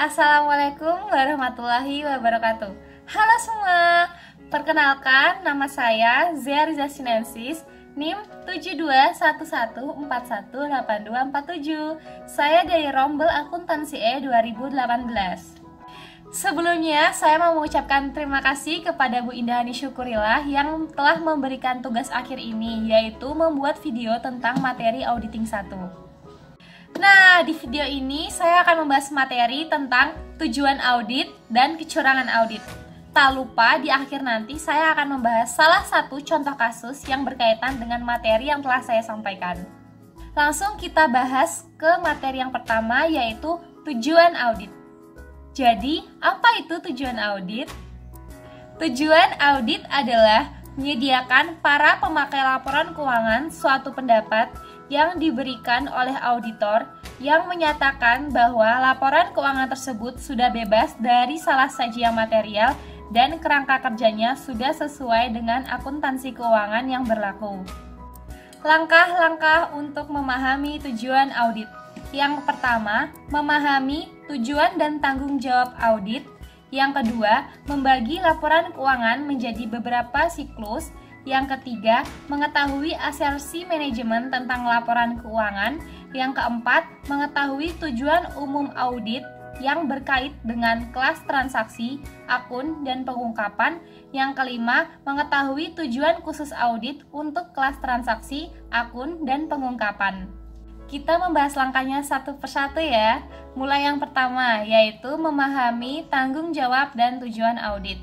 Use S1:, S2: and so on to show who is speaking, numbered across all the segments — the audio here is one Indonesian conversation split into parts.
S1: Assalamualaikum warahmatullahi wabarakatuh. Halo semua, perkenalkan nama saya Zia Riza Sinensis, NIM 7211418247. Saya dari Rombel Akuntansi E 2018. Sebelumnya, saya mau mengucapkan terima kasih kepada Bu Indahani Syukurillah yang telah memberikan tugas akhir ini, yaitu membuat video tentang materi auditing 1. Nah, di video ini saya akan membahas materi tentang tujuan audit dan kecurangan audit. Tak lupa di akhir nanti saya akan membahas salah satu contoh kasus yang berkaitan dengan materi yang telah saya sampaikan. Langsung kita bahas ke materi yang pertama, yaitu tujuan audit. Jadi, apa itu tujuan audit? Tujuan audit adalah menyediakan para pemakai laporan keuangan suatu pendapat yang diberikan oleh auditor yang menyatakan bahwa laporan keuangan tersebut sudah bebas dari salah saji yang material dan kerangka kerjanya sudah sesuai dengan akuntansi keuangan yang berlaku. Langkah-langkah untuk memahami tujuan audit. Yang pertama, memahami tujuan dan tanggung jawab audit. Yang kedua, membagi laporan keuangan menjadi beberapa siklus. Yang ketiga, mengetahui asersi manajemen tentang laporan keuangan. Yang keempat, mengetahui tujuan umum audit yang berkait dengan kelas transaksi, akun, dan pengungkapan. Yang kelima, mengetahui tujuan khusus audit untuk kelas transaksi, akun, dan pengungkapan. Kita membahas langkahnya satu persatu ya. Mulai yang pertama, yaitu memahami tanggung jawab dan tujuan audit.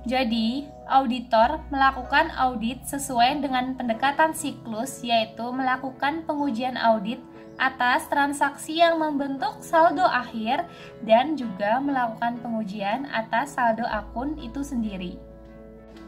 S1: Jadi, auditor melakukan audit sesuai dengan pendekatan siklus, yaitu melakukan pengujian audit atas transaksi yang membentuk saldo akhir dan juga melakukan pengujian atas saldo akun itu sendiri.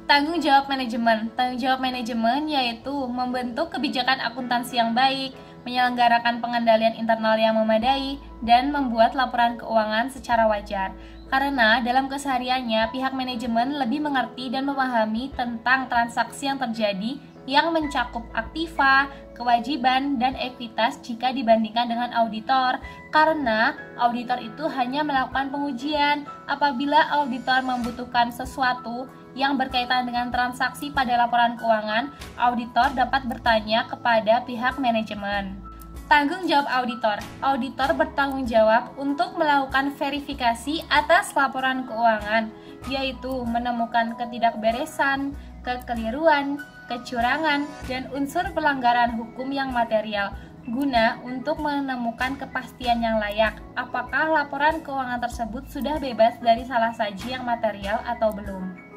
S1: Tanggung jawab manajemen. Tanggung jawab manajemen yaitu membentuk kebijakan akuntansi yang baik, menyelenggarakan pengendalian internal yang memadai, dan membuat laporan keuangan secara wajar. Karena dalam kesehariannya, pihak manajemen lebih mengerti dan memahami tentang transaksi yang terjadi yang mencakup aktiva, kewajiban, dan ekuitas jika dibandingkan dengan auditor. Karena auditor itu hanya melakukan pengujian. Apabila auditor membutuhkan sesuatu yang berkaitan dengan transaksi pada laporan keuangan, auditor dapat bertanya kepada pihak manajemen. Tanggung jawab auditor. Auditor bertanggung jawab untuk melakukan verifikasi atas laporan keuangan, yaitu menemukan ketidakberesan, kekeliruan, kecurangan, dan unsur pelanggaran hukum yang material, guna untuk menemukan kepastian yang layak apakah laporan keuangan tersebut sudah bebas dari salah saji yang material atau belum.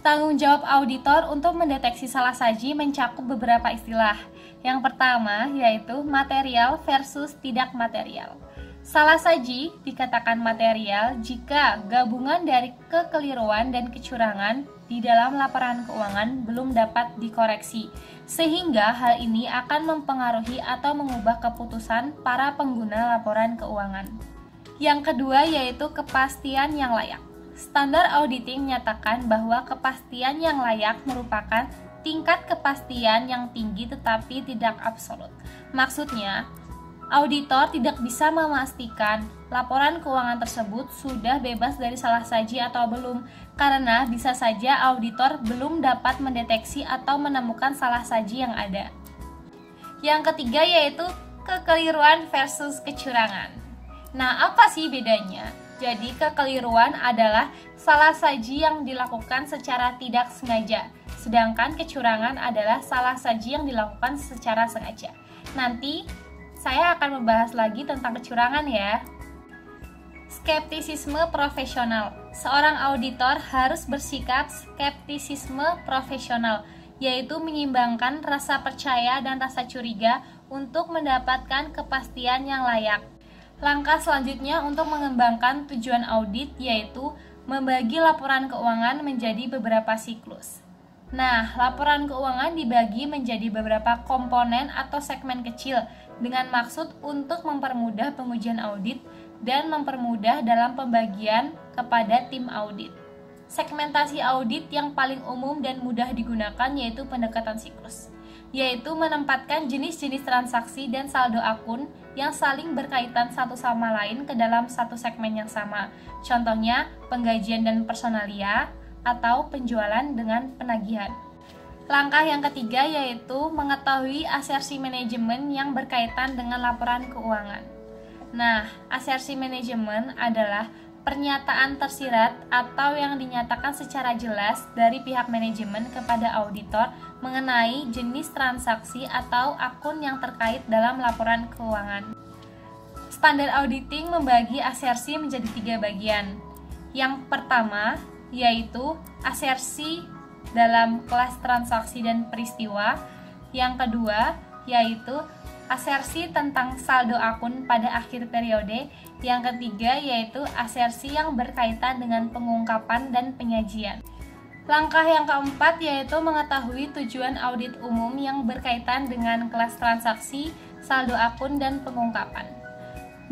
S1: Tanggung jawab auditor untuk mendeteksi salah saji mencakup beberapa istilah. Yang pertama yaitu material versus tidak material. Salah saji dikatakan material jika gabungan dari kekeliruan dan kecurangan di dalam laporan keuangan belum dapat dikoreksi, sehingga hal ini akan mempengaruhi atau mengubah keputusan para pengguna laporan keuangan. Yang kedua yaitu kepastian yang layak. Standar auditing menyatakan bahwa kepastian yang layak merupakan tingkat kepastian yang tinggi tetapi tidak absolut. Maksudnya, auditor tidak bisa memastikan laporan keuangan tersebut sudah bebas dari salah saji atau belum, karena bisa saja auditor belum dapat mendeteksi atau menemukan salah saji yang ada. Yang ketiga yaitu kekeliruan versus kecurangan. Nah, apa sih bedanya? Jadi, kekeliruan adalah salah saji yang dilakukan secara tidak sengaja, sedangkan kecurangan adalah salah saji yang dilakukan secara sengaja. Nanti saya akan membahas lagi tentang kecurangan ya. Skeptisisme profesional. Seorang auditor harus bersikap skeptisisme profesional, yaitu menyeimbangkan rasa percaya dan rasa curiga untuk mendapatkan kepastian yang layak. Langkah selanjutnya untuk mengembangkan tujuan audit yaitu membagi laporan keuangan menjadi beberapa siklus. Nah, laporan keuangan dibagi menjadi beberapa komponen atau segmen kecil dengan maksud untuk mempermudah pengujian audit dan mempermudah dalam pembagian kepada tim audit. Segmentasi audit yang paling umum dan mudah digunakan yaitu pendekatan siklus. yaitu menempatkan jenis-jenis transaksi dan saldo akun yang saling berkaitan satu sama lain ke dalam satu segmen yang sama. Contohnya, penggajian dan personalia atau penjualan dengan penagihan. Langkah yang ketiga yaitu mengetahui asersi manajemen yang berkaitan dengan laporan keuangan. Nah, asersi manajemen adalah pernyataan tersirat atau yang dinyatakan secara jelas dari pihak manajemen kepada auditor mengenai jenis transaksi atau akun yang terkait dalam laporan keuangan. Standar auditing membagi asersi menjadi 3 bagian. Yang pertama yaitu asersi dalam kelas transaksi dan peristiwa. Yang kedua yaitu asersi tentang saldo akun pada akhir periode. Yang ketiga yaitu asersi yang berkaitan dengan pengungkapan dan penyajian. Langkah yang keempat yaitu mengetahui tujuan audit umum yang berkaitan dengan kelas transaksi, saldo akun, dan pengungkapan.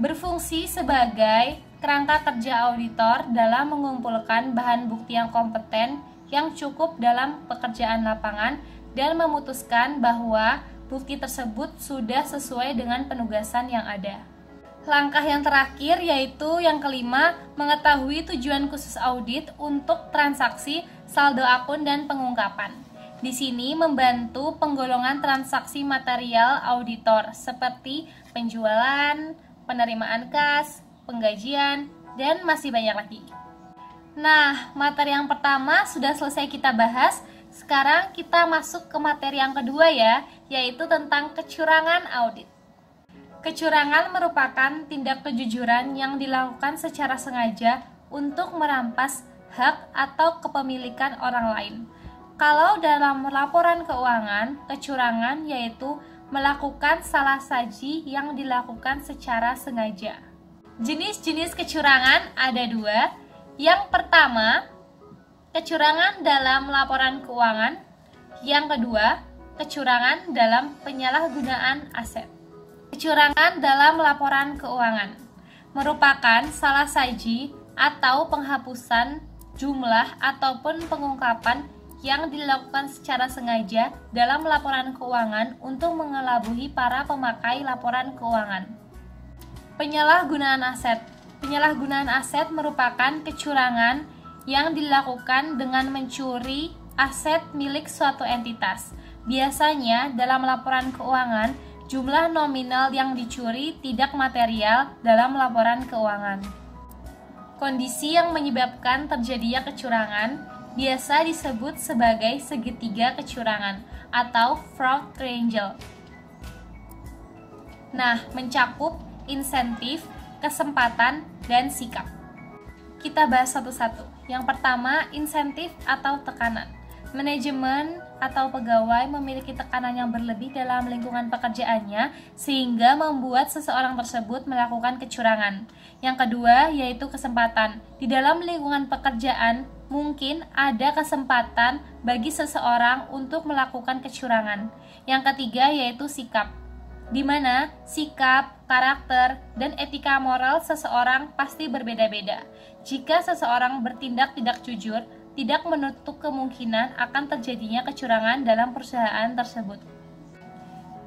S1: Berfungsi sebagai kerangka kerja auditor dalam mengumpulkan bahan bukti yang kompeten yang cukup dalam pekerjaan lapangan dan memutuskan bahwa bukti tersebut sudah sesuai dengan penugasan yang ada. Langkah yang terakhir yaitu yang kelima, mengetahui tujuan khusus audit untuk transaksi, saldo akun, dan pengungkapan. Di sini membantu penggolongan transaksi material auditor seperti penjualan, penerimaan kas, penggajian, dan masih banyak lagi. Nah, materi yang pertama sudah selesai kita bahas. Sekarang kita masuk ke materi yang kedua ya, yaitu tentang kecurangan audit. Kecurangan merupakan tindak kejujuran yang dilakukan secara sengaja untuk merampas hak atau kepemilikan orang lain. Kalau dalam laporan keuangan, kecurangan yaitu melakukan salah saji yang dilakukan secara sengaja. Jenis-jenis kecurangan ada 2. Yang pertama, kecurangan dalam laporan keuangan. Yang kedua, kecurangan dalam penyalahgunaan aset. Kecurangan dalam laporan keuangan merupakan salah saji atau penghapusan jumlah ataupun pengungkapan yang dilakukan secara sengaja dalam laporan keuangan untuk mengelabui para pemakai laporan keuangan. Penyalahgunaan aset. Penyalahgunaan aset merupakan kecurangan yang dilakukan dengan mencuri aset milik suatu entitas. Biasanya dalam laporan keuangan, jumlah nominal yang dicuri tidak material dalam laporan keuangan. Kondisi yang menyebabkan terjadinya kecurangan biasa disebut sebagai segitiga kecurangan atau fraud triangle. Nah, mencakup insentif, kesempatan, dan sikap. Kita bahas satu-satu. Yang pertama, insentif atau tekanan. Manajemen atau pegawai memiliki tekanan yang berlebih dalam lingkungan pekerjaannya sehingga membuat seseorang tersebut melakukan kecurangan. Yang kedua yaitu kesempatan. Di dalam lingkungan pekerjaan mungkin ada kesempatan bagi seseorang untuk melakukan kecurangan. Yang ketiga yaitu sikap, di mana sikap, karakter, dan etika moral seseorang pasti berbeda-beda. Jika seseorang bertindak tidak jujur, tidak menutup kemungkinan akan terjadinya kecurangan dalam perusahaan tersebut.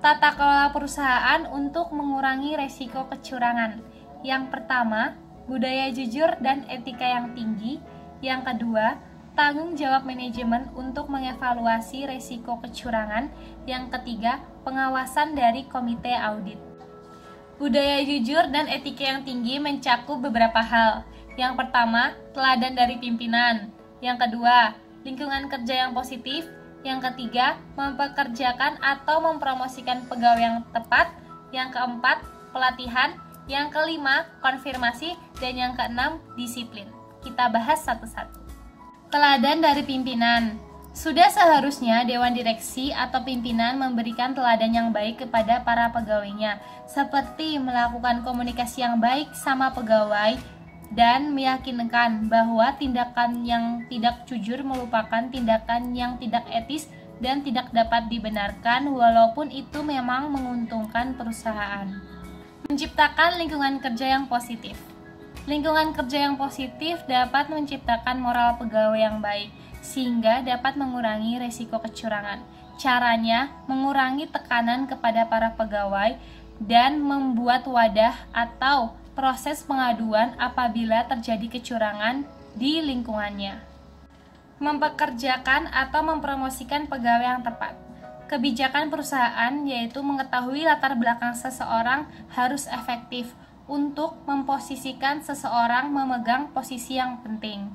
S1: Tata kelola perusahaan untuk mengurangi resiko kecurangan. Yang pertama, budaya jujur dan etika yang tinggi. Yang kedua, tanggung jawab manajemen untuk mengevaluasi resiko kecurangan. Yang ketiga, pengawasan dari komite audit. Budaya jujur dan etika yang tinggi mencakup beberapa hal. Yang pertama, teladan dari pimpinan. Yang kedua, lingkungan kerja yang positif. Yang ketiga, mempekerjakan atau mempromosikan pegawai yang tepat. Yang keempat, pelatihan. Yang kelima, konfirmasi. Dan yang keenam, disiplin. Kita bahas satu-satu. Teladan dari pimpinan. Sudah seharusnya Dewan Direksi atau pimpinan memberikan teladan yang baik kepada para pegawainya, seperti melakukan komunikasi yang baik sama pegawai, dan meyakinkan bahwa tindakan yang tidak jujur merupakan tindakan yang tidak etis dan tidak dapat dibenarkan walaupun itu memang menguntungkan perusahaan. Menciptakan lingkungan kerja yang positif. Lingkungan kerja yang positif dapat menciptakan moral pegawai yang baik sehingga dapat mengurangi resiko kecurangan. Caranya, mengurangi tekanan kepada para pegawai dan membuat wadah atau proses pengaduan apabila terjadi kecurangan di lingkungannya. Mempekerjakan atau mempromosikan pegawai yang tepat. Kebijakan perusahaan yaitu mengetahui latar belakang seseorang harus efektif untuk memposisikan seseorang memegang posisi yang penting.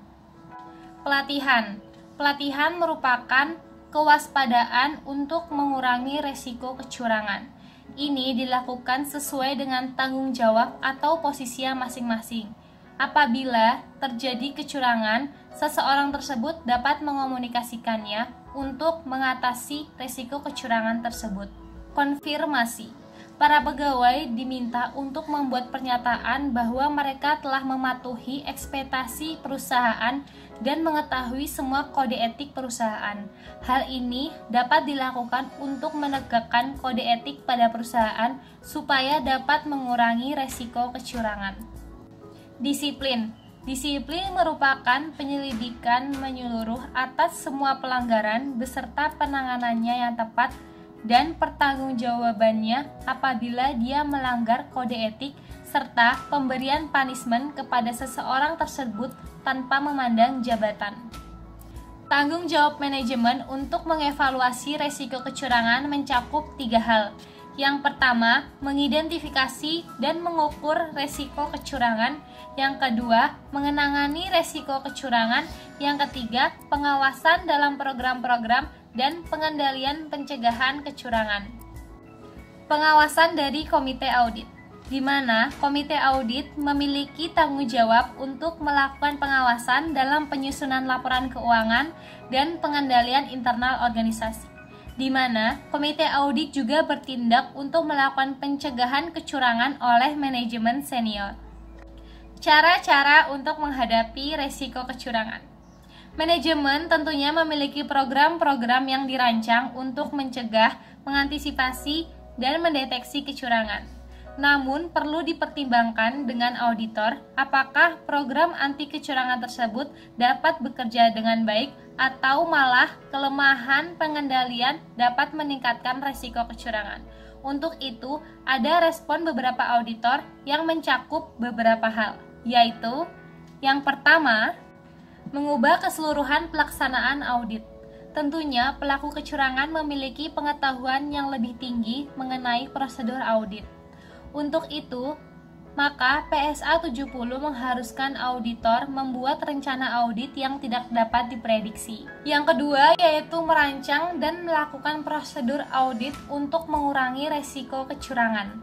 S1: Pelatihan. Pelatihan merupakan kewaspadaan untuk mengurangi resiko kecurangan. Ini dilakukan sesuai dengan tanggung jawab atau posisi masing-masing. Apabila terjadi kecurangan, seseorang tersebut dapat mengomunikasikannya untuk mengatasi risiko kecurangan tersebut. Konfirmasi. Para pegawai diminta untuk membuat pernyataan bahwa mereka telah mematuhi ekspektasi perusahaan dan mengetahui semua kode etik perusahaan. Hal ini dapat dilakukan untuk menegakkan kode etik pada perusahaan supaya dapat mengurangi risiko kecurangan. Disiplin. Disiplin merupakan penyelidikan menyeluruh atas semua pelanggaran beserta penanganannya yang tepat dan pertanggungjawabannya apabila dia melanggar kode etik serta pemberian punishment kepada seseorang tersebut tanpa memandang jabatan. Tanggung jawab manajemen untuk mengevaluasi resiko kecurangan mencakup 3 hal. Yang pertama, mengidentifikasi dan mengukur resiko kecurangan. Yang kedua, mengenangani resiko kecurangan. Yang ketiga, pengawasan dalam program-program dan pengendalian pencegahan kecurangan. Pengawasan dari komite audit, di mana komite audit memiliki tanggung jawab untuk melakukan pengawasan dalam penyusunan laporan keuangan dan pengendalian internal organisasi, di mana komite audit juga bertindak untuk melakukan pencegahan kecurangan oleh manajemen senior. Cara-cara untuk menghadapi resiko kecurangan. Manajemen tentunya memiliki program-program yang dirancang untuk mencegah, mengantisipasi, dan mendeteksi kecurangan. Namun, perlu dipertimbangkan dengan auditor apakah program anti kecurangan tersebut dapat bekerja dengan baik atau malah kelemahan pengendalian dapat meningkatkan risiko kecurangan. Untuk itu, ada respon beberapa auditor yang mencakup beberapa hal, yaitu yang pertama, mengubah keseluruhan pelaksanaan audit. Tentunya, pelaku kecurangan memiliki pengetahuan yang lebih tinggi mengenai prosedur audit. Untuk itu, maka PSA 70 mengharuskan auditor membuat rencana audit yang tidak dapat diprediksi. Yang kedua, yaitu merancang dan melakukan prosedur audit untuk mengurangi resiko kecurangan.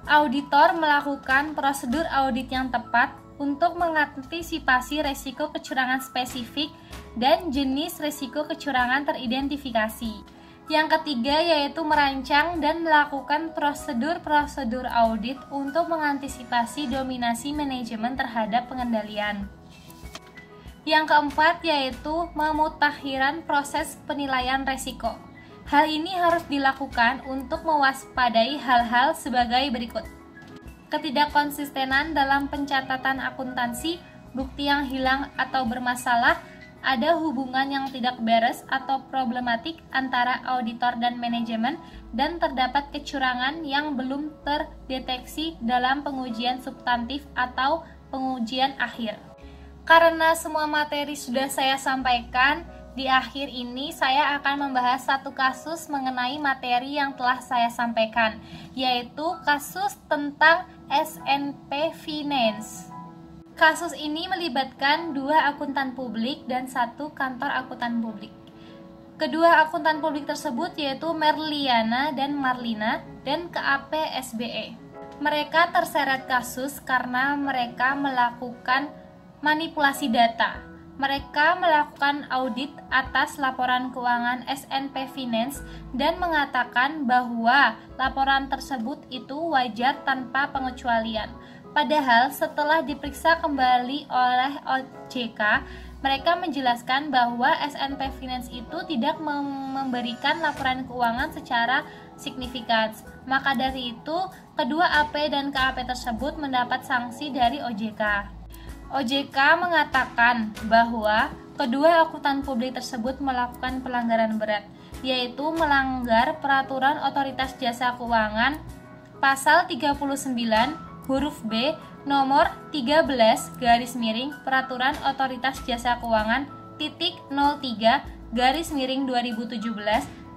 S1: Auditor melakukan prosedur audit yang tepat untuk mengantisipasi resiko kecurangan spesifik dan jenis resiko kecurangan teridentifikasi. Yang ketiga yaitu merancang dan melakukan prosedur-prosedur audit untuk mengantisipasi dominasi manajemen terhadap pengendalian. Yang keempat yaitu memutakhiran proses penilaian resiko. Hal ini harus dilakukan untuk mewaspadai hal-hal sebagai berikut. Ketidakkonsistenan dalam pencatatan akuntansi, bukti yang hilang atau bermasalah, ada hubungan yang tidak beres atau problematik antara auditor dan manajemen, dan terdapat kecurangan yang belum terdeteksi dalam pengujian substantif atau pengujian akhir. Karena semua materi sudah saya sampaikan, di akhir ini saya akan membahas satu kasus mengenai materi yang telah saya sampaikan, yaitu kasus tentang SNP Finance. Kasus ini melibatkan 2 akuntan publik dan 1 kantor akuntan publik. Kedua akuntan publik tersebut yaitu Merliana dan Marlina dan KAP SBE. Mereka terseret kasus karena mereka melakukan manipulasi data. Mereka melakukan audit atas laporan keuangan SNP Finance dan mengatakan bahwa laporan tersebut itu wajar tanpa pengecualian. Padahal setelah diperiksa kembali oleh OJK, mereka menjelaskan bahwa SNP Finance itu tidak memberikan laporan keuangan secara signifikan. Maka dari itu, kedua AP dan KAP tersebut mendapat sanksi dari OJK. OJK mengatakan bahwa kedua akuntan publik tersebut melakukan pelanggaran berat. yaitu melanggar peraturan Otoritas Jasa Keuangan pasal 39 huruf B nomor 13 garis miring peraturan Otoritas Jasa Keuangan titik 03 garis miring 2017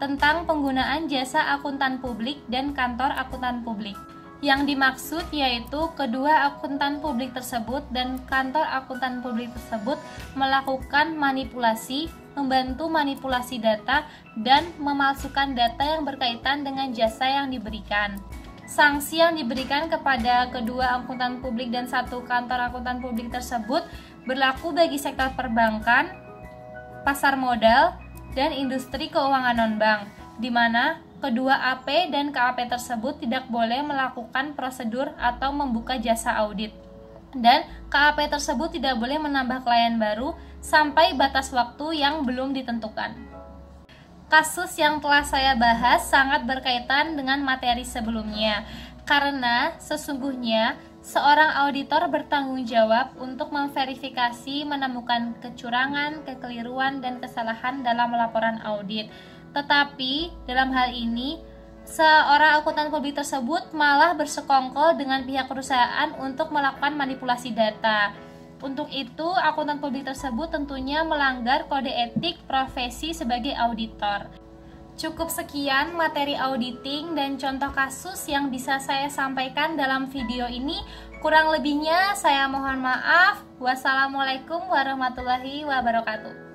S1: tentang penggunaan jasa akuntan publik dan kantor akuntan publik. Yang dimaksud yaitu kedua akuntan publik tersebut dan kantor akuntan publik tersebut melakukan manipulasi, membantu manipulasi data, dan memalsukan data yang berkaitan dengan jasa yang diberikan. Sanksi yang diberikan kepada kedua akuntan publik dan satu kantor akuntan publik tersebut berlaku bagi sektor perbankan, pasar modal, dan industri keuangan non-bank, di mana kedua AP dan KAP tersebut tidak boleh melakukan prosedur atau membuka jasa audit. Dan KAP tersebut tidak boleh menambah klien baru sampai batas waktu yang belum ditentukan. Kasus yang telah saya bahas sangat berkaitan dengan materi sebelumnya, karena sesungguhnya seorang auditor bertanggung jawab untuk memverifikasi, menemukan kecurangan, kekeliruan, dan kesalahan dalam laporan audit. Tetapi dalam hal ini, seorang akuntan publik tersebut malah bersekongkol dengan pihak perusahaan untuk melakukan manipulasi data. Untuk itu, akuntan publik tersebut tentunya melanggar kode etik profesi sebagai auditor. Cukup sekian materi auditing dan contoh kasus yang bisa saya sampaikan dalam video ini. Kurang lebihnya saya mohon maaf. Wassalamualaikum warahmatullahi wabarakatuh.